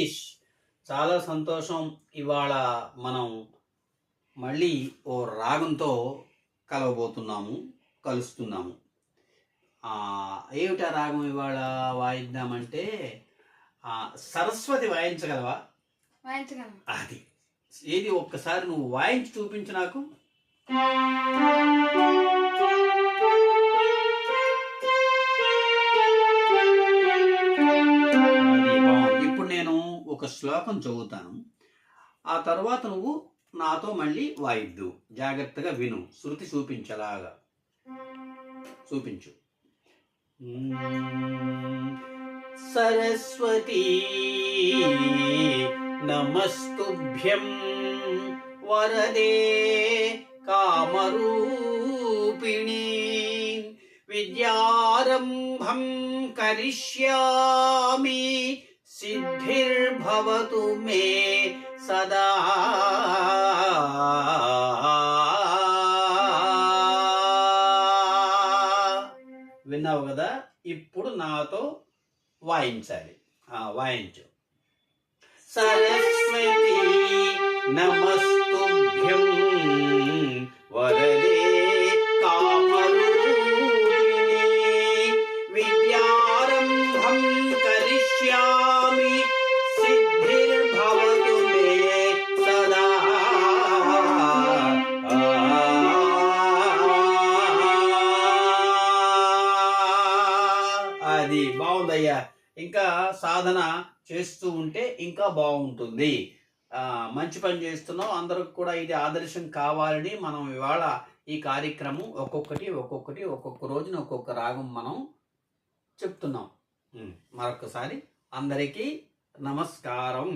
సతీష్, చాలా సంతోషం. ఇవాళ మనం మళ్ళీ ఓ రాగంతో కలుస్తున్నాము. ఏమిటా రాగం ఇవాళ వాయిద్దామంటే సరస్వతి వాయించగలవా? అది ఏది ఒక్కసారి నువ్వు వాయించి చూపించు నాకు. ఇప్పుడు నేను ఒక శ్లోకం చదువుతాను, ఆ తర్వాత నువ్వు నాతో మళ్ళీ వాయిద్దు. జాగ్రత్తగా విను, శృతి చూపించలాగా చూపించు. సరస్వతీ నమస్తుభ్యం వరదే కామరూపిణి, విద్యారంభం కరిష్యామి, సిద్ధిర్భవతు మే సదా. విన్నావు కదా? ఇప్పుడు నాతో వాయించాలి. వాయించు. సరస్వతి నమస్తుభ్యం వరదే కామరూపిణి, విద్యారంభం కరిష్యామి, సిద్ధిర్భవతు మే సదా. అది బాగుందయ్యా. ఇంకా సాధన చేస్తూ ఉంటే ఇంకా బాగుంటుంది. మంచి పని చేస్తున్నావు. అందరికి కూడా ఇది ఆదర్శం కావాలని మనం ఇవాళ ఈ కార్యక్రమం ఒక్కొక్క రోజున ఒక్కొక్క రాగం మనం చెప్తున్నాం. మరొకసారి అందరికీ నమస్కారం.